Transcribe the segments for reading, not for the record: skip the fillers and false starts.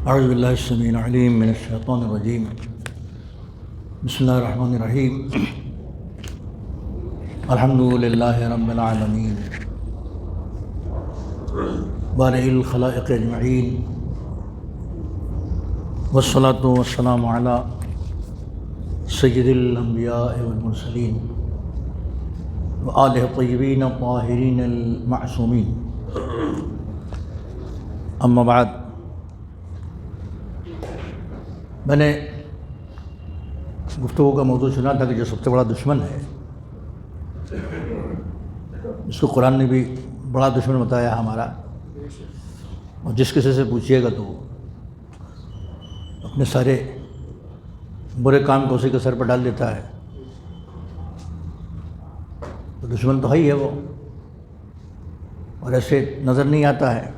اعوذ باللہ السمیع العلیم من الشیطان الرجیم بسم اللہ الرحمن الرحیم الحمد للہ رب العالمین بارئ الخلائق اجمعین والصلاة والسلام علی سید الانبیاء والمرسلین وآلہ الطیبین الطاہرین المعصومین اما بعد. میں نے گفتگو کا موضوع چنا تھا کہ جو سب سے بڑا دشمن ہے اس کو قرآن نے بھی بڑا دشمن بتایا ہمارا، اور جس کسی سے پوچھیے گا تو اپنے سارے برے کام کو اسی کے سر پر ڈال دیتا ہے. تو دشمن تو ہے ہی ہے وہ، اور ایسے نظر نہیں آتا ہے،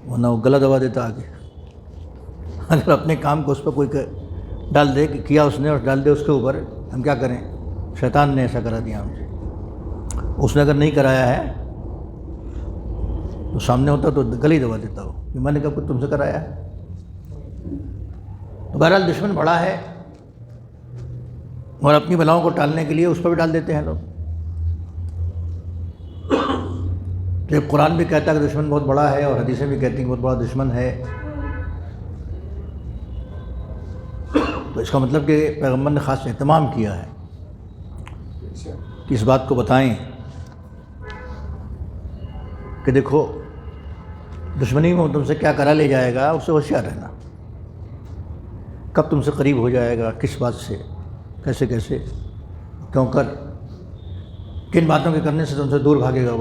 ورنہ وہ گلا دبا دیتا آگے. اگر اپنے کام کو اس پہ کوئی ڈال دے کہ کیا اس نے اور ڈال دے اس کے اوپر، ہم کیا کریں؟ شیطان نے ایسا کرا دیا ہم سے. اس نے اگر نہیں کرایا ہے تو سامنے ہوتا تو گلی دبا دیتا ہو کہ میں نے کب کچھ تم سے کرایا ہے. تو بہرحال دشمن بڑا ہے، اور اپنی بلاؤں کو ٹالنے کے لیے اس پہ بھی ڈال دیتے ہیں لوگ. تو قرآن بھی کہتا ہے کہ دشمن بہت بڑا ہے، اور حدیثیں بھی کہتی ہیں کہ بہت بڑا دشمن ہے. تو اس کا مطلب کہ پیغمبر نے خاص اہتمام کیا ہے کہ اس بات کو بتائیں کہ دیکھو دشمنی میں تم سے کیا کرا لے جائے گا، اس سے ہوشیار رہنا. کب تم سے قریب ہو جائے گا، کس بات سے، کیسے کیسے، کیوں کر، کن باتوں کے کرنے سے تم سے دور بھاگے گا،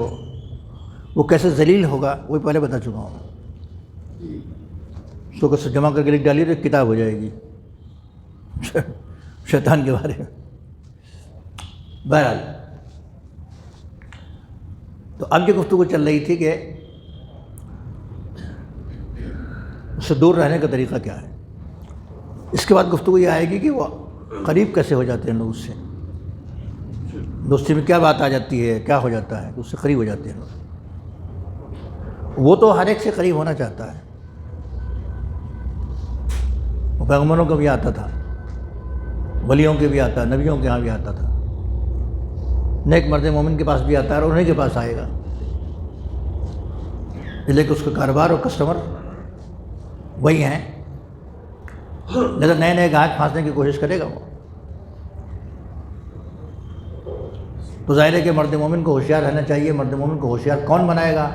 وہ کیسے ذلیل ہوگا، وہ پہلے بتا چکا ہوں. اس کو جمع کر کے لکھ ڈالیے تو ایک کتاب ہو جائے گی شیطان کے بارے میں. بہرحال تو اب یہ گفتگو چل رہی تھی کہ اس سے دور رہنے کا طریقہ کیا ہے. اس کے بعد گفتگو یہ آئے گی کہ وہ قریب کیسے ہو جاتے ہیں لوگ اس سے. دوستی میں کیا بات آ جاتی ہے، کیا ہو جاتا ہے اس سے قریب ہو جاتے ہیں لوگ. وہ تو ہر ایک سے قریب ہونا چاہتا ہے. وہ پیغمبروں کو بھی آتا تھا، ولیوں کے بھی آتا ہے، نبیوں کے ہاں بھی آتا تھا، نیک مرد مومن کے پاس بھی آتا ہے، اور انہیں کے پاس آئے گا. لیکن اس کا کاروبار اور کسٹمر وہی ہیں، لہذا نئے نئے گاہک پھانسنے کی کوشش کرے گا وہ. تو ظاہر ہے کہ مرد مومن کو ہوشیار رہنا چاہیے. مرد مومن کو ہوشیار کون بنائے گا؟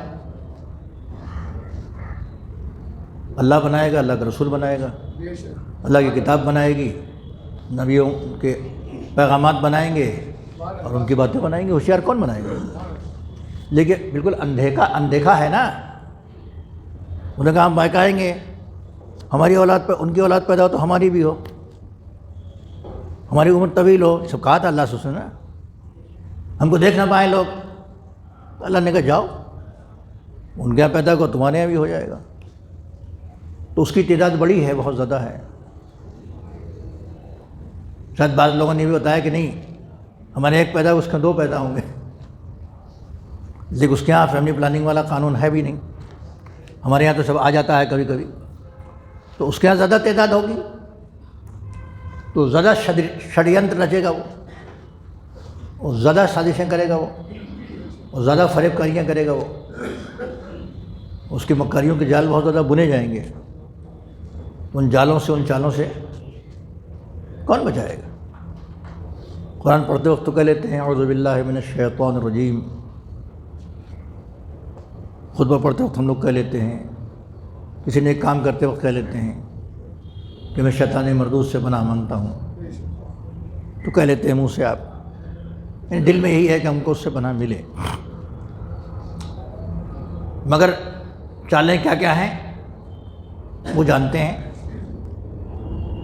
اللہ بنائے گا، اللہ کا رسول بنائے گا، اللہ کی کتاب بنائے گی، نبیوں کے پیغامات بنائیں گے، اور ان کی باتیں بنائیں گے. ہوشیار کون بنائے گا؟ لیکن بالکل اندیکھا ہے نا. انہیں کہا ہم بہکائیں گے، ہماری اولاد پہ ان کی اولاد پیدا ہو تو ہماری بھی ہو، ہماری عمر طویل ہو. سب کہا تھا اللہ سے، سنا ہم کو دیکھ نہ پائیں لوگ. اللہ نے کہا جاؤ ان کے یہاں پیدا کرو، تمہارے یہاں بھی ہو جائے گا. تو اس کی تعداد بڑی ہے، بہت زیادہ ہے. شاید بعض لوگوں نے بھی بتایا کہ نہیں ہمارے ایک پیدا اس کے دو پیدا ہوں گے، لیکن اس کے یہاں فیملی پلاننگ والا قانون ہے بھی نہیں. ہمارے یہاں تو سب آ جاتا ہے کبھی کبھی. تو اس کے یہاں زیادہ تعداد ہوگی تو زیادہ ષڈینتر رچے گا وہ زیادہ سازشیں کرے گا وہ، اور زیادہ فریب کاریاں کرے گا وہ. اس کی مکاریوں کے جال بہت زیادہ بنے جائیں گے. ان جالوں سے، ان چالوں سے کون بچائے گا؟ قرآن پڑھتے وقت تو کہہ لیتے ہیں اعوذ باللہ من الشیطان الرجیم. خطبہ پڑھتے وقت ہم لوگ کہہ لیتے ہیں، کسی نے ایک کام کرتے وقت کہہ لیتے ہیں کہ میں شیطان مردود سے پناہ مانگتا ہوں. تو کہہ لیتے ہیں منہ سے آپ، یعنی دل میں یہی ہے کہ ہم کو اس سے پناہ ملے. مگر چالیں کیا کیا ہیں وہ جانتے ہیں.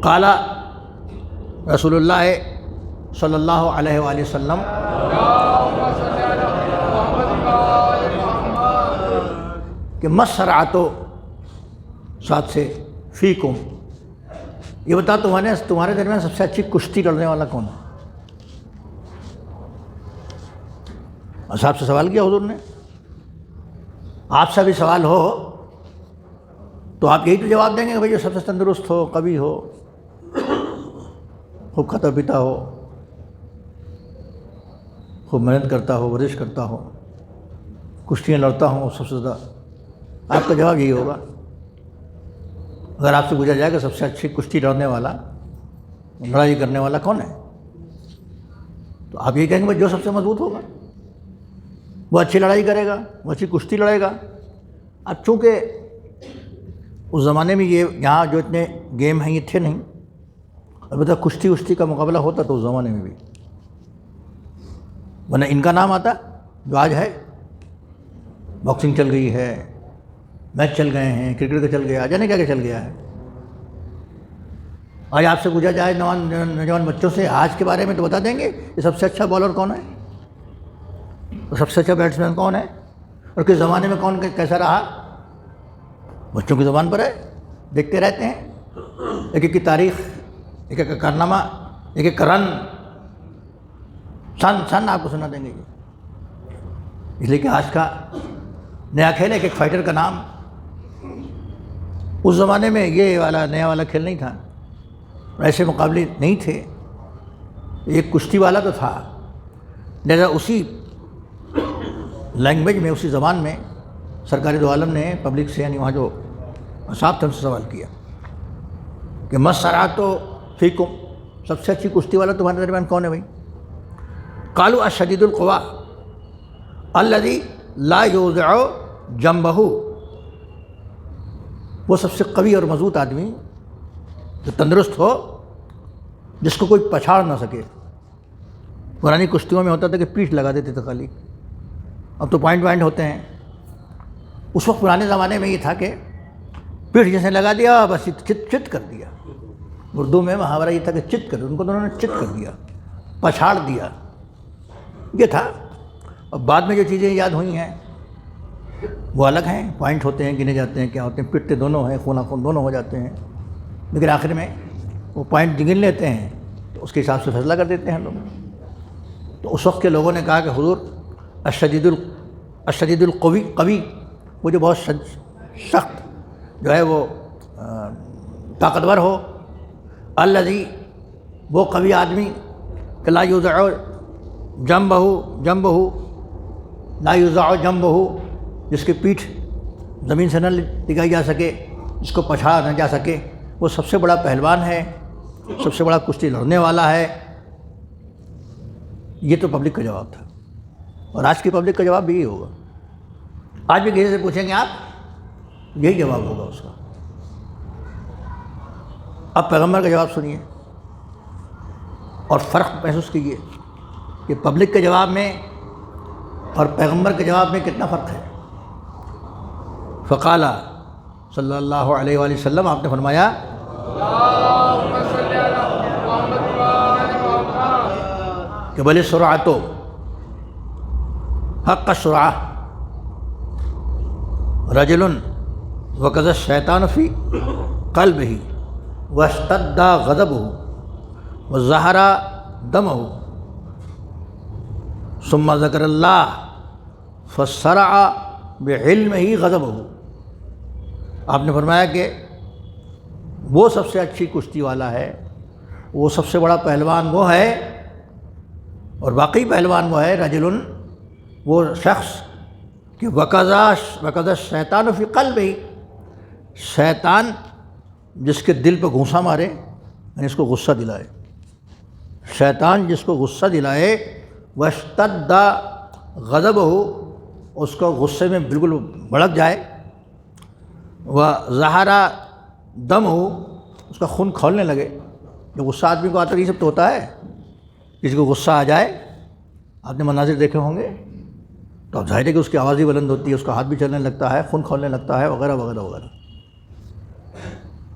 قال رسول اللہ صلی اللہ علیہ وآلہ وسلم کہ مسرعت ساتھ سے فیکم، یہ بتا تمہارے درمیان سب سے اچھی کشتی لڑنے والا کون ہے؟ اصحاب سے سوال کیا حضور نے. آپ سے بھی سوال ہو تو آپ یہی تو جواب دیں گے کہ بھائی جو سب سے تندرست ہو، قوی ہو، خوب کھاتا پیتا ہو، خوب محنت کرتا ہو، ورزش کرتا ہو، کشتیاں لڑتا ہوں، سب سے زیادہ آپ کا جواب یہی ہوگا۔ اگر آپ سے پوچھا جائے کہ سب سے اچھی کشتی لڑنے والا، لڑائی کرنے والا کون ہے، تو آپ یہ کہیں گے بھائی جو سب سے مضبوط ہوگا وہ اچھی لڑائی کرے گا، وہ اچھی کشتی لڑے گا۔ اب چونکہ اس زمانے میں یہاں جو اتنے گیم ہیں یہ تھے نہیں، البتہ کشتی وشتی کا مقابلہ ہوتا تو اس زمانے میں بھی، ورنہ ان کا نام آتا جو آج ہے۔ باکسنگ چل گئی ہے، میچ چل گئے ہیں، کرکٹ کا چل گیا، جانے کیا چل گیا ہے۔ آج آپ سے پوچھا جائے نوجوان بچوں سے آج کے بارے میں تو بتا دیں گے کہ سب سے اچھا بالر کون ہے، اور سب سے اچھا بیٹسمین کون ہے، اور کس زمانے میں کون کیسا رہا۔ بچوں کی زبان پر ہے، دیکھتے رہتے ہیں ایک ایک کی تاریخ، ایک ایک کا کارنامہ، ایک ایک کا رن سن آپ کو سنا دیں گے۔ اس لیے کہ آج کا نیا کھیل ہے، ایک فائٹر کا نام۔ اس زمانے میں یہ والا نیا والا کھیل نہیں تھا، ایسے مقابلے نہیں تھے، ایک کشتی والا تو تھا، لہذا اسی لینگویج میں، اسی زبان میں سرکار دو عالم نے پبلک سے، یعنی وہاں جو اصحاب تھے ان سے سوال کیا کہ مسراتو فیکم، سب سے اچھی کشتی والا تمہارے درمیان کون ہے بھائی؟ قالوا الشدید القوا الذی لا یوضع جنبہ، وہ سب سے قوی اور مضبوط آدمی جو تندرست ہو، جس کو کوئی پچھاڑ نہ سکے۔ پرانی کشتیوں میں ہوتا تھا کہ پیٹھ لگا دیتے تھے خالی، اب تو پوائنٹ ہوتے ہیں۔ اس وقت پرانے زمانے میں یہ تھا کہ پیٹھ جیسے لگا دیا بس چت کر دیا، اردو میں محاورہ یہ تھا کہ چت کر دیا، ان کو تو انہوں نے چت کر دیا، پچھاڑ دیا، یہ تھا۔ اور بعد میں جو چیزیں یاد ہوئی ہیں وہ الگ ہیں، پوائنٹ ہوتے ہیں، گنے جاتے ہیں، کیا ہوتے ہیں، پٹتے دونوں ہیں، خون خون دونوں ہو جاتے ہیں، لیکن آخر میں وہ پوائنٹ گن لیتے ہیں تو اس کے حساب سے فیصلہ کر دیتے ہیں لوگ۔ تو اس وقت کے لوگوں نے کہا کہ حضور الشدید القوی، وہ جو بہت سخت جو ہے وہ طاقتور ہو، الذی، وہ قوی آدمی کہ لا یوضع جنبہ، لا یوضع جنبہ، جس کی پیٹھ زمین سے نہ ٹکائی جا سکے، جس کو پچھاڑا نہ جا سکے، وہ سب سے بڑا پہلوان ہے، سب سے بڑا کشتی لڑنے والا ہے۔ یہ تو پبلک کا جواب تھا، اور آج کی پبلک کا جواب بھی یہی ہوگا۔ آج بھی کسی سے پوچھیں گے آپ، یہی جواب ہوگا اس کا۔ اب پیغمبر کا جواب سنیے اور فرق محسوس کیجیے کہ پبلک کے جواب میں اور پیغمبر کے جواب میں کتنا فرق ہے۔ فقال صلی اللہ علیہ وآلہ وسلم، آپ نے فرمایا کہ بل السرعۃ حق السرعہ رجل وقذ الشیطان فی قلبہ واشتد غضبہ وظہر دمہ ثم ذکر اللہ فسرع بعلمہ غضبہ۔ آپ نے فرمایا کہ وہ سب سے اچھی کشتی والا ہے، وہ سب سے بڑا پہلوان وہ ہے، اور واقعی پہلوان وہ ہے، رجل، وہ شخص کہ وقذ الشیطان فی قلبہ، شیطان جس کے دل پہ گھونسا مارے، یعنی اس کو غصہ دلائے، شیطان جس کو غصہ دلائے، واشتد غضبہ، اس کو غصے میں بالکل بھڑک جائے، وظہر دمہ، اس کا خون کھولنے لگے۔ جو غصہ آدمی کو آتا ہے، یہ سب تو ہوتا ہے، کسی کو غصہ آ جائے، آپ نے مناظر دیکھے ہوں گے تو اب ظاہر ہے کہ اس کی آواز بھی بلند ہوتی ہے، اس کا ہاتھ بھی چلنے لگتا ہے، خون کھولنے لگتا ہے، وغیرہ وغیرہ وغیرہ۔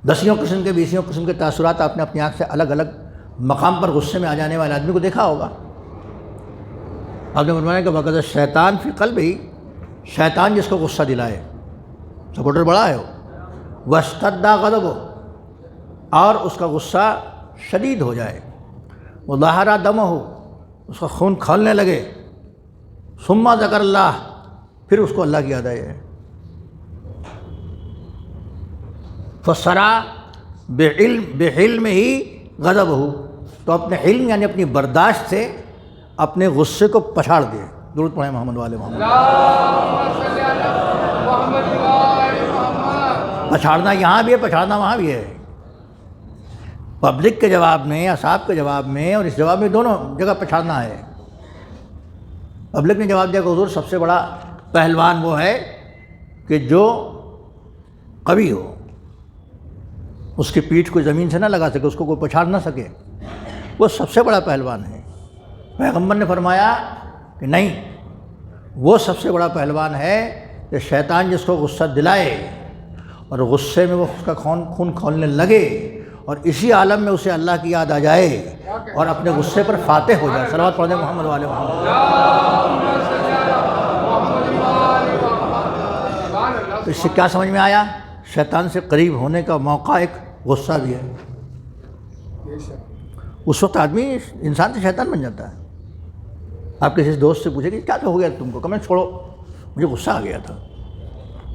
دسیوں قسم کے، بیسیوں قسم کے تاثرات آپ نے اپنی آنکھ سے الگ الگ مقام پر غصے میں آ جانے والے آدمی کو دیکھا ہوگا۔ آپ نے فرمایا کہ وقذ الشیطان فی قلبہ، شیطان جس کو غصہ دلائے، سپورٹر بڑا ہے وہ، واشتد غضبہ، اور اس کا غصہ شدید ہو جائے، وظہر دمہ، اس کا خون کھولنے لگے، ثم ذکر اللہ، پھر اس کو اللہ کی یاد آئے۔ فسرا بعلم ہی غضب ہو، تو اپنے علم یعنی اپنی برداشت سے اپنے غصے کو پچھاڑ دے. درود پڑھیں محمد والے محمد. پچھاڑنا یہاں بھی ہے، پچھاڑنا وہاں بھی ہے. پبلک کے جواب میں، اصحاب کے جواب میں اور اس جواب میں دونوں جگہ پچھاڑنا ہے. پبلک نے جواب دیا کہ حضور سب سے بڑا پہلوان وہ ہے کہ جو قوی ہو، اس کی پیٹھ کو زمین سے نہ لگا سکے، اس کو کوئی پچھاڑ نہ سکے، وہ سب سے بڑا پہلوان ہے. پیغمبر نے فرمایا کہ نہیں، وہ سب سے بڑا پہلوان ہے کہ شیطان جس کو غصہ دلائے اور غصے میں وہ اس کا خون کھولنے لگے اور اسی عالم میں اسے اللہ کی یاد آ جائے اور اپنے غصے پر فاتح ہو جائے. صلوات پڑھ دیں محمد والے محمد. تو اس سے کیا سمجھ میں آیا؟ شیطان سے قریب ہونے کا موقع ایک غصہ بھی ہے. اس وقت آدمی انسان سے شیطان بن جاتا ہے. آپ کسی دوست سے پوچھیں کہ کیا ہو گیا تم کو، کہ میں چھوڑو مجھے غصہ آ گیا تھا.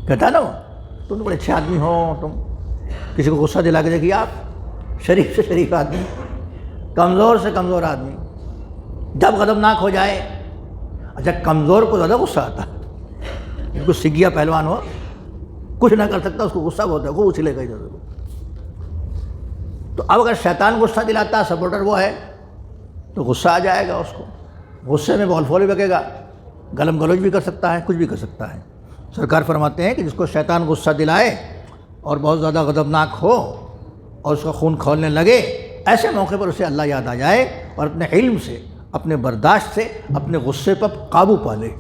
کہتا ہے نا وہ، تم تو بڑے اچھے آدمی ہو، تم کسی کو غصہ دلا کے دیکھیے آپ، شریف سے شریف آدمی، کمزور سے کمزور آدمی جب غضبناک ہو جائے. اچھا، کمزور کو زیادہ غصہ آتا ہے. بالکل سگیا پہلوان ہو، کچھ نہ کر سکتا، اس کو غصہ بہت ہے، وہ اچھلے گا ادھر ادھر. تو اب اگر شیطان غصہ دلاتا ہے، سپورٹر وہ ہے، تو غصہ آ جائے گا اس کو. غصے میں بول فول بھی بکے گا، گلم گلوچ بھی کر سکتا ہے، کچھ بھی کر سکتا ہے. سرکار فرماتے ہیں کہ جس کو شیطان غصہ دلائے اور بہت زیادہ غضبناک ہو اور اس کا خون کھولنے لگے، ایسے موقع پر اسے اللہ یاد آ جائے اور اپنے علم سے، اپنے برداشت سے اپنے غصے پر قابو پا لے،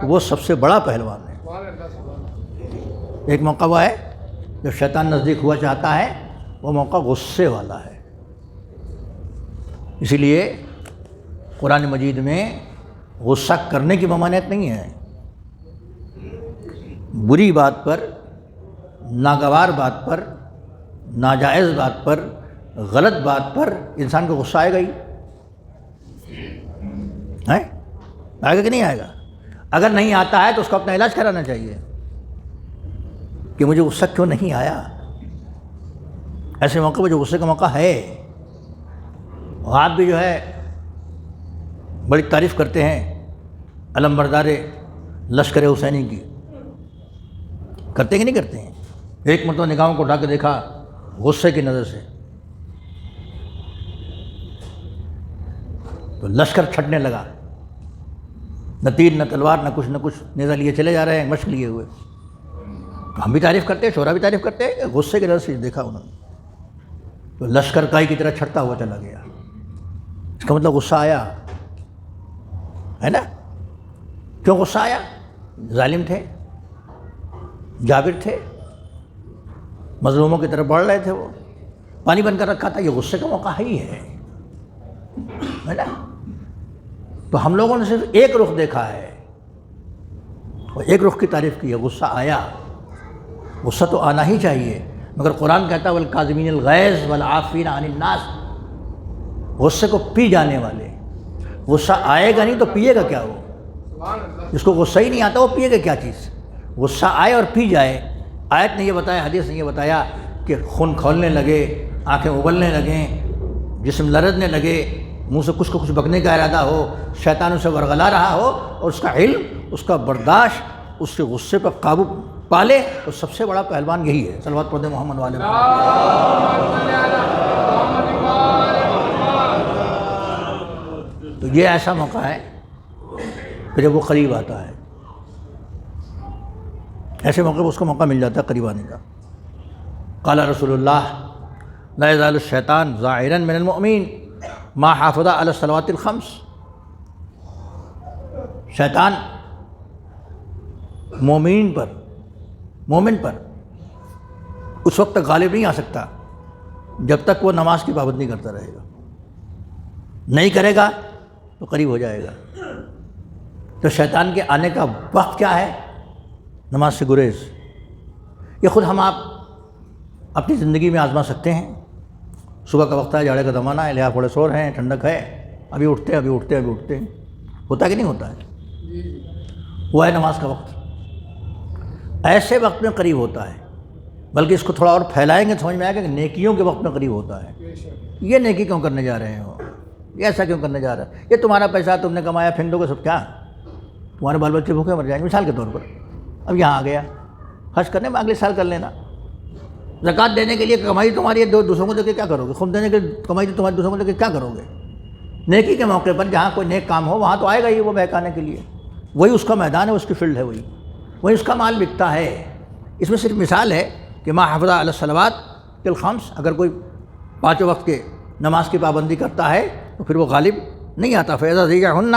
وہ سب سے بڑا پہلوان ہے. ایک موقع وہ ہے جب شیطان نزدیک ہوا چاہتا ہے، وہ موقع غصے والا ہے. اسی لیے قرآن مجید میں غصہ کرنے کی ممانعت نہیں ہے. بری بات پر، ناگوار بات پر، ناجائز بات پر، غلط بات پر انسان کو غصہ آئے گا ہی. آئے گا کہ نہیں آئے گا؟ اگر نہیں آتا ہے تو اس کو اپنا علاج کرانا چاہیے کہ مجھے غصہ کیوں نہیں آیا. ایسے موقع پہ جو غصے کا موقع ہے، آپ بھی جو ہے بڑی تعریف کرتے ہیں علمبردار لشکر حسینی کی، کرتے کہ نہیں کرتے ہیں؟ ایک مرتبہ نگاہوں کو اٹھا کے دیکھا غصے کی نظر سے تو لشکر چھٹنے لگا، نہ تیر نہ تلوار نہ کچھ نیزہ لیے چلے جا رہے ہیں، مشق لیے ہوئے. ہم بھی تعریف کرتے ہیں، شعراء بھی تعریف کرتے ہیں. غصے کی نظر سے دیکھا انہوں نے تو لشکر کائی کی طرح چھٹتا ہوا چلا گیا. اس کا مطلب غصہ آیا ہے نا. کیوں غصہ آیا؟ ظالم تھے، جابر تھے، مظلوموں کی طرف بڑھ رہے تھے، وہ پانی بن کر رکھا تھا. یہ غصے کا موقع ہی ہے نا. تو ہم لوگوں نے صرف ایک رخ دیکھا ہے اور ایک رخ کی تعریف کی ہے. غصہ آیا، غصہ تو آنا ہی چاہیے، مگر قرآن کہتا ہے والکاظمین الغیظ والعافین عن الناس، غصے کو پی جانے والے. غصہ آئے گا نہیں تو پیے گا کیا؟ وہ جس کو غصہ ہی نہیں آتا وہ پیے گا کیا چیز؟ غصہ آئے اور پی جائے. آیت نے یہ بتایا، حدیث نے یہ بتایا کہ خون کھولنے لگے، آنکھیں ابلنے لگیں، جسم لرزنے لگے، منہ سے کچھ کو کچھ بکنے کا ارادہ ہو، شیطان اسے ورغلا رہا ہو اور اس کا علم، اس کا برداشت اس کے غصے پر قابو پالے، تو سب سے بڑا پہلوان یہی ہے. صلوات پڑھ دیں محمد والے تو یہ ایسا موقع ہے کہ جب وہ قریب آتا ہے، ایسے موقع پر اس کو موقع مل جاتا ہے قریب آنے کا. قال رسول اللہ لا يزال الشیطان ظاہرا من المؤمن ما حافظ علی الصلوات الخمس. شیطان مومن پر اس وقت تک غالب نہیں آ سکتا جب تک وہ نماز کی پابندی کرتا رہے گا. نہیں کرے گا تو قریب ہو جائے گا. تو شیطان کے آنے کا وقت کیا ہے؟ نماز سے گریز. یہ خود ہم آپ اپنی زندگی میں آزما سکتے ہیں. صبح کا وقت ہے، جاڑے کا زمانہ ہے، لحاظ تھوڑے سور ہیں، ٹھنڈک ہے، ابھی اٹھتے ہیں. ہوتا ہے کہ نہیں ہوتا ہے؟ وہ ہے نماز کا وقت. ایسے وقت میں قریب ہوتا ہے بلکہ اس کو تھوڑا اور پھیلائیں گے سمجھ میں آئے گا کہ نیکیوں کے وقت میں قریب ہوتا ہے. یہ نیکی کیوں کرنے جا رہے ہو, یہ ایسا کیوں کرنے جا رہا ہے, یہ تمہارا پیسہ تم نے کمایا پھینک دو گے سب, کیا تمہارے بال بچے بھوکے مر جائیں گے مثال کے طور پر. اب یہاں آ گیا حج کرنے میں, اگلے سال کر لینا. زکوٰۃ دینے کے لیے کمائی تمہاری ہے, دوسروں کو دے کے کیا کرو گے؟ خود دینے کے کمائی تمہاری دوسروں کو دے کے کیا کرو گے؟ نیکی کے موقع پر جہاں کوئی نیک کام ہو وہاں تو آئے گا ہی وہ بہکانے کے لیے. وہی اس کا میدان ہے, اس کی فیلڈ ہے, وہی اس کا مال بکتا ہے. اس میں صرف مثال ہے کہ ما حفظ علی الصلوات الخمس, اگر کوئی 5 وقت کے نماز کی پابندی کرتا ہے تو پھر وہ غالب نہیں آتا. فیضا ضیعہن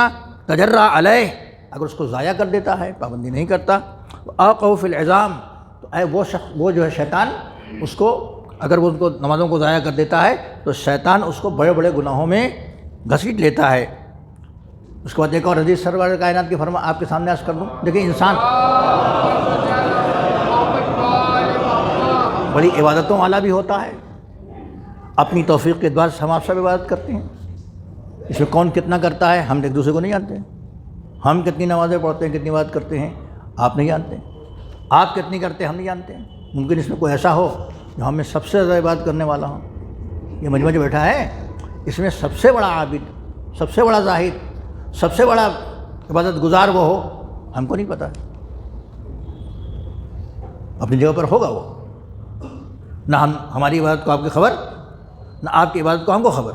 تجرا علیہ, اگر اس کو ضائع کر دیتا ہے, پابندی نہیں کرتا. اوقعوا فی العظام, تو وہ شخص, وہ جو ہے شیطان, اس کو اگر وہ ان کو نمازوں کو ضائع کر دیتا ہے تو شیطان اس کو بڑے بڑے گناہوں میں گھسیٹ لیتا ہے. اس کے بعد ایک اور حدیث سرور کائنات کی فرما آپ کے سامنے عرض کر دوں. دیکھیں انسان بڑی عبادتوں والا بھی ہوتا ہے, اپنی توفیق کے اعتبار سے ہم آپ سب عبادت کرتے ہیں. اس میں کون کتنا کرتا ہے ہم ایک دوسرے کو نہیں جانتے. ہم کتنی نمازیں پڑھتے ہیں, کتنی عبادت کرتے ہیں آپ نہیں جانتے. آپ کتنی کرتے ہیں ہم نہیں جانتے. ممکن اس میں کوئی ایسا ہو جو ہم میں سب سے زیادہ عبادت کرنے والا ہو. یہ مجمع جو بیٹھا ہے اس میں سب سے بڑا عابد, سب سے بڑا زاہد, سب سے بڑا عبادت گزار وہ ہو, ہم کو نہیں پتہ. اپنی جگہ پر ہوگا وہ, نہ ہماری عبادت کو آپ کی خبر, نہ آپ کی عبادت کو ہم کو خبر.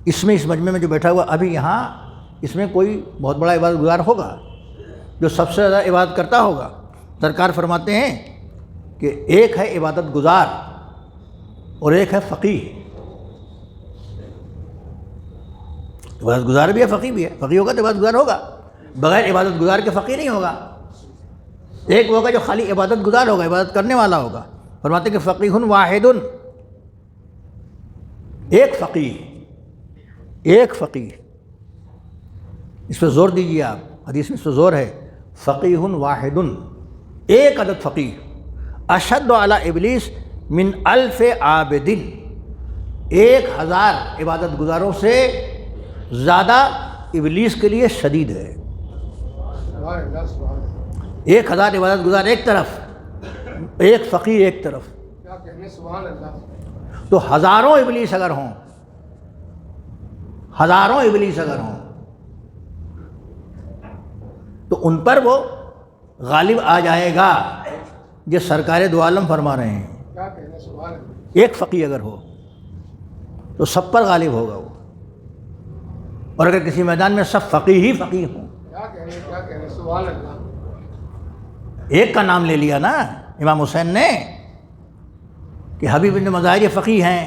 اس میں اس مجمع میں جو بیٹھا ہوا ابھی یہاں, اس میں کوئی بہت بڑا عبادت گزار ہوگا جو سب سے زیادہ عبادت کرتا ہوگا. سرکار فرماتے ہیں کہ ایک ہے عبادت گزار اور ایک ہے فقیہ. عبادت گزار بھی ہے, فقیہ بھی ہے. فقیہ ہوگا تو عبادت گزار ہوگا, بغیر عبادت گزار کے فقیہ نہیں ہوگا. ایک وہ ہوگا جو خالی عبادت گزار ہوگا, عبادت کرنے والا ہوگا. فرماتے ہیں کہ فقیہ واحد, ایک فقیہ, ایک فقیہ. اس پہ زور دیجیے آپ, حدیث میں اس پہ زور ہے. فقیہ واحد, ایک عدد فقیہ. اشد علی ابلیس من 1000 عابد, 1000 عبادت گزاروں سے زیادہ ابلیس کے لیے شدید ہے. 1000 عبادت گزار ایک طرف, ایک فقیہ ایک طرف, تو ہزاروں ابلیس اگر ہوں, ہزاروں ابلیس اگر ہوں تو ان پر وہ غالب آ جائے گا. یہ سرکار دو عالم فرما رہے ہیں. ایک فقیہ اگر ہو تو سب پر غالب ہوگا وہ. اور اگر کسی میدان میں سب فقیہ ہی فقیہ ہوں, ایک کا نام لے لیا نا امام حسین نے کہ حبیب بن مظاہر یہ فقیہ ہیں,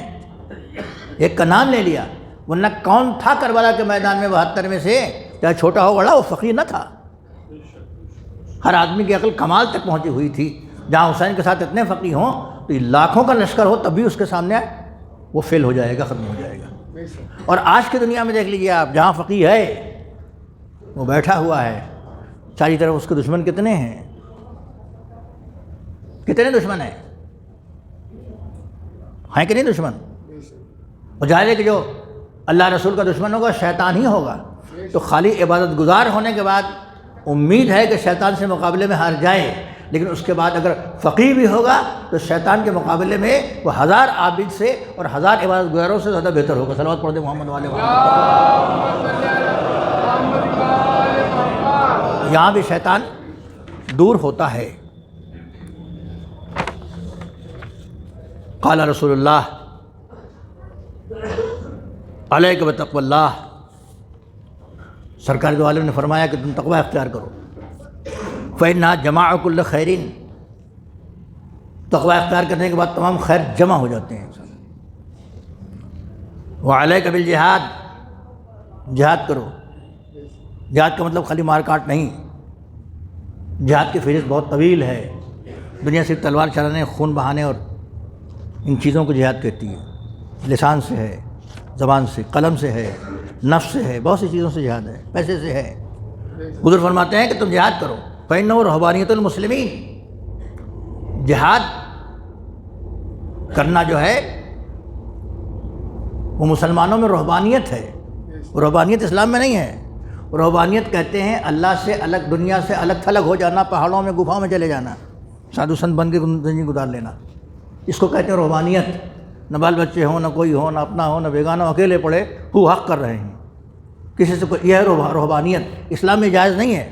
ایک کا نام لے لیا. ورنہ کون تھا کربلا کے میدان میں 72 میں سے, چاہے چھوٹا ہو بڑا, وہ فقیہ نہ تھا. ہر آدمی کی عقل کمال تک پہنچی ہوئی تھی. جہاں حسین کے ساتھ اتنے فقیہ ہوں تو یہ لاکھوں کا لشکر ہو تب بھی اس کے سامنے وہ فیل ہو جائے گا, ختم ہو جائے گا. اور آج کی دنیا میں دیکھ لیجیے آپ, جہاں فقیہ ہے وہ بیٹھا ہوا ہے, چاری طرف اس کے دشمن کتنے ہیں, کتنے دشمن ہیں کہ نہیں دشمن. اور ظاہر ہے کہ جو اللہ رسول کا دشمن ہوگا شیطان ہی ہوگا. تو خالی عبادت گزار ہونے کے بعد امید ہے کہ شیطان سے مقابلے میں ہار جائے, لیکن اس کے بعد اگر فقیہ بھی ہوگا تو شیطان کے مقابلے میں وہ 1000 عابد سے اور 1000 عبادت گزاروں سے زیادہ بہتر ہوگا. صلوات پڑھ دیں محمد والے محمد. یہاں بھی شیطان دور ہوتا ہے. قال رسول اللہ علیک بتقوی اللہ, سرکار دو عالم نے فرمایا کہ تم تقوی اختیار کرو. فإنها جماع كل خیر, تقوی اختیار کرنے کے بعد تمام خیر جمع ہو جاتے ہیں. وعلیک بالجہاد, جہاد کرو. جہاد کا مطلب خالی مار کاٹ نہیں, جہاد کی فہرست بہت طویل ہے. دنیا صرف تلوار چلانے, خون بہانے اور ان چیزوں کو جہاد کہتی ہے. لسان سے ہے, زبان سے, قلم سے ہے, نفس سے ہے, بہت سی چیزوں سے جہاد ہے, پیسے سے ہے. حضور فرماتے ہیں کہ تم جہاد کرو. فإنہ رہبانیۃ المسلمین, جہاد کرنا جو ہے وہ مسلمانوں میں رہبانیت ہے. رہبانیت اسلام میں نہیں ہے. رہبانیت کہتے ہیں اللہ سے الگ, دنیا سے الگ تھلگ ہو جانا, پہاڑوں میں گفاؤں میں چلے جانا. سادھو سنت بن کے زندگی گزار لینا، اس کو کہتے ہیں روحانیت۔ نہ بال بچے ہوں، نہ کوئی ہو، نہ اپنا ہو، نہ بیگانہ ہو، اکیلے پڑے ہو حق کر رہے ہیں کسی سے یہ ہے روحانیت۔ اسلام میں جائز نہیں ہے،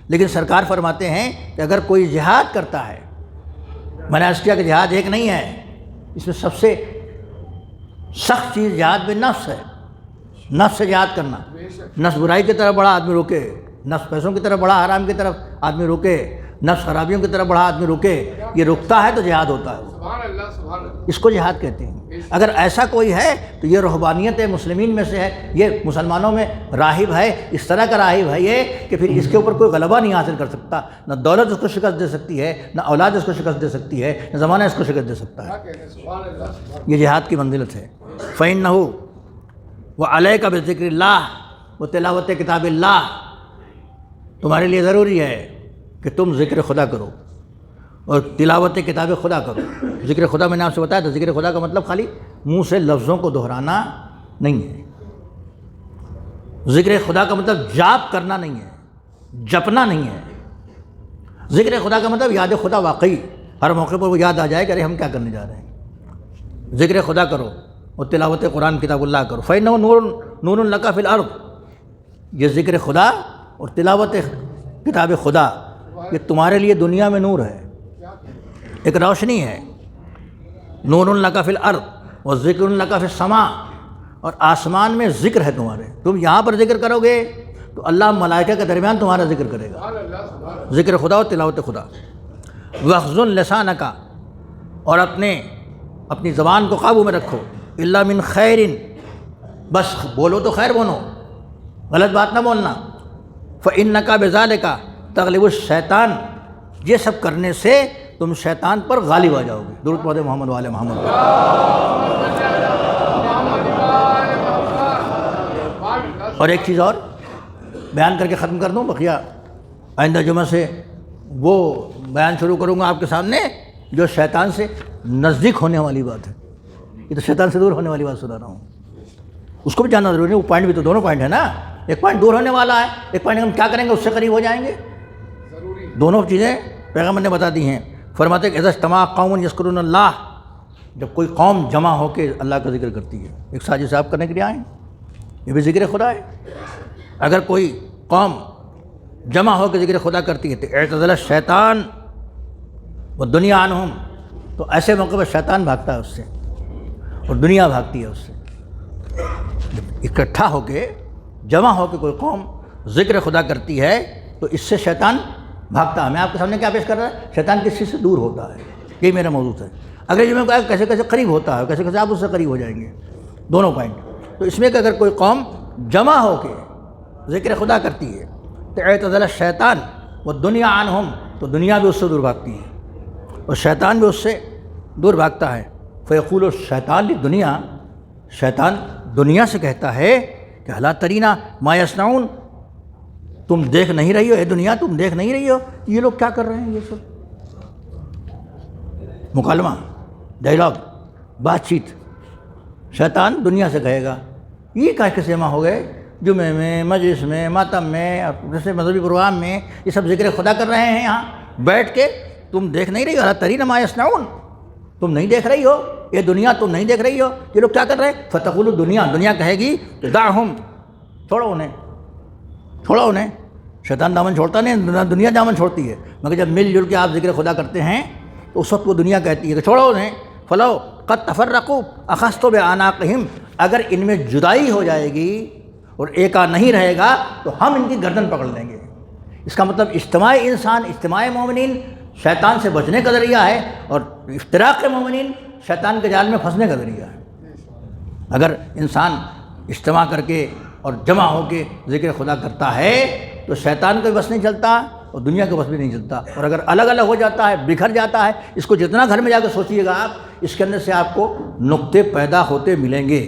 لیکن سرکار فرماتے ہیں کہ اگر کوئی جہاد کرتا ہے، میں نے عرض کیا کہ جہاد ایک نہیں ہے، اس میں سب سے سخت چیز جہاد میں نفس ہے، نفس سے جہاد کرنا۔ نفس برائی کی طرف بڑا آدمی روکے، نفس پیسوں کی طرف بڑا، حرام کی طرف آدمی روکے، نفس خرابیوں کی طرف بڑا آدمی روکے، یہ رکتا ہے تو جہاد ہوتا ہے، اس کو جہاد کہتے ہیں۔ اگر ایسا کوئی ہے تو یہ رہبانیت مسلمین میں سے ہے، یہ مسلمانوں میں راہب ہے، اس طرح کا راہب ہے یہ کہ پھر اس کے اوپر کوئی غلبہ نہیں حاصل کر سکتا، نہ دولت اس کو شکست دے سکتی ہے، نہ اولاد اس کو شکست دے سکتی ہے، نہ زمانہ اس کو شکست دے سکتا ہے۔ یہ جہاد کی منزلت ہے۔ فَإِنَّهُ وَعَلَيْكَ بِذِكْرِ اللَّهِ وَتِلَاوَتِ کتاب اللہ، تمہارے لیے ضروری ہے کہ تم ذکر خدا کرو اور تلاوت کتاب خدا کرو۔ ذکر خدا میں نے آپ سے بتایا تھا، ذکر خدا کا مطلب خالی منہ سے لفظوں کو دہرانا نہیں ہے، ذکر خدا کا مطلب جاپ کرنا نہیں ہے، جپنا نہیں ہے۔ ذکر خدا کا مطلب یاد خدا واقعی ہر موقع پر وہ یاد آ جائے کہ ارے ہم کیا کرنے جا رہے ہیں۔ ذکر خدا کرو اور تلاوت قرآن کتاب اللہ کرو۔ فَإِنَّهُ نُورٌ لَكَ فِي الْأَرْضِ، یہ ذکر خدا اور تلاوت کتاب خدا یہ تمہارے لیے دنیا میں نور ہے، ایک روشنی ہے۔ نور لک فی الارض وذکر لک فی السماء، اور آسمان میں ذکر ہے تمہارے، تم یہاں پر ذکر کرو گے تو اللہ ملائکہ کے درمیان تمہارا ذکر کرے گا، ذکر خدا اور تلاوت خدا۔ وَاخْزُنْ لِسَانَكَ، اور اپنی زبان کو قابو میں رکھو، الا من خیر، بس بولو تو خیر بولو، غلط بات نہ بولنا۔ فَإِنَّكَ بِذَلِكَ تغلب الشیطان، یہ سب کرنے سے تم شیطان پر غالب آ جاؤ گے۔ درود پڑھیں محمد وآل محمد۔ اور ایک چیز اور بیان کر کے ختم کر دوں، بقیہ آئندہ جمعہ سے وہ بیان شروع کروں گا آپ کے سامنے جو شیطان سے نزدیک ہونے والی بات ہے۔ یہ تو شیطان سے دور ہونے والی بات سنا رہا ہوں، اس کو بھی جاننا ضروری ہے۔ وہ پوائنٹ بھی تو دونوں پوائنٹ ہے نا، ایک پوائنٹ دور ہونے والا ہے، ایک پوائنٹ ہم کیا کریں گے اس سے قریب ہو جائیں گے۔ دونوں چیزیں پیغمبر نے بتا دی ہیں۔ فرماتے ہیں کہ اذا اجتمع قوم یذکرون اللہ، جب کوئی قوم جمع ہو کے اللہ کا ذکر کرتی ہے، ایک ساتھ جیسے آپ کرنے کے لیے آئیں، یہ بھی ذکر خدا ہے۔ اگر کوئی قوم جمع ہو کے ذکر خدا کرتی ہے تو اعتزل الشیطان والدنیا عنہم، تو ایسے موقع پر شیطان بھاگتا ہے اس سے اور دنیا بھاگتی ہے اس سے۔ جب اکٹھا ہو کے جمع ہو کے کوئی قوم ذکر خدا کرتی ہے تو اس سے شیطان بھاگتا ہے۔ میں آپ کے سامنے کیا پیش کر رہا ہے؟ شیطان کس چیز سے دور ہوتا ہے، یہی میرا موضوع ہے۔ اگر یہ میں کہا کیسے کیسے قریب ہوتا ہے، کیسے کیسے آپ اس سے قریب ہو جائیں گے، دونوں پوائنٹ۔ تو اس میں کہ اگر کوئی قوم جمع ہو کے ذکر خدا کرتی ہے تو اعتزل الشیطان والدنیا عنہم، تو دنیا بھی اس سے دور بھاگتی ہے اور شیطان بھی اس سے دور بھاگتا ہے۔ فیقول الشیطان للدنیا، شیطان دنیا سے کہتا ہے کہ الا ترینا ما یصنعون، تم دیکھ نہیں رہی ہو، اے دنیا تم دیکھ نہیں رہی ہو یہ لوگ کیا کر رہے ہیں۔ یہ سب مکالمہ، ڈائلاگ، بات چیت، شیطان دنیا سے کہے گا یہ کیا کے جمع ہو گئے جمعے میں، مجلس میں، ماتم میں، جیسے مذہبی پروگرام میں، یہ سب ذکر خدا کر رہے ہیں یہاں بیٹھ کے، تم دیکھ نہیں رہی ہو، الا ترینا ما یصنعون، تم نہیں دیکھ رہی ہو، یہ دنیا تم نہیں دیکھ رہی ہو یہ لوگ کیا کر رہے ہیں۔ فتقول الدنیا، دنیا کہے گی دعہم، چھوڑو انہیں، چھوڑو انہیں۔ شیطان دامن چھوڑتا نہیں، دنیا دامن چھوڑتی ہے، مگر جب مل جل کے آپ ذکر خدا کرتے ہیں تو اس وقت وہ دنیا کہتی ہے کہ چھوڑو انہیں۔ فلو قد تفرقوا اخذت باعناقہم، اگر ان میں جدائی ہو جائے گی اور ایکا نہیں رہے گا تو ہم ان کی گردن پکڑ لیں گے۔ اس کا مطلب اجتماع انسان، اجتماع مومنین شیطان سے بچنے کا ذریعہ ہے، اور افتراق مومنین شیطان کے جال میں پھنسنے کا ذریعہ ہے۔ اگر انسان اجتماع کر کے اور جمع ہو کے ذکر خدا کرتا ہے تو شیطان کا بس نہیں چلتا اور دنیا کا بس بھی نہیں چلتا، اور اگر الگ الگ ہو جاتا ہے، بکھر جاتا ہے، اس کو جتنا گھر میں جا کے سوچیے گا آپ، اس کے اندر سے آپ کو نقطے پیدا ہوتے ملیں گے۔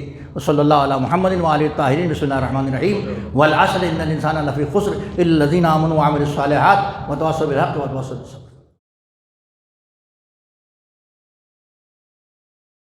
صلی اللہ علی محمد وآلہ الطاہرین۔ بسم اللہ الرحمن الرحیم۔ والعصر ان الانسان لفی خسر الا الذین آمنوا وعملوا الصالحات وتواصوا بالحق وتواصوا بالصبر۔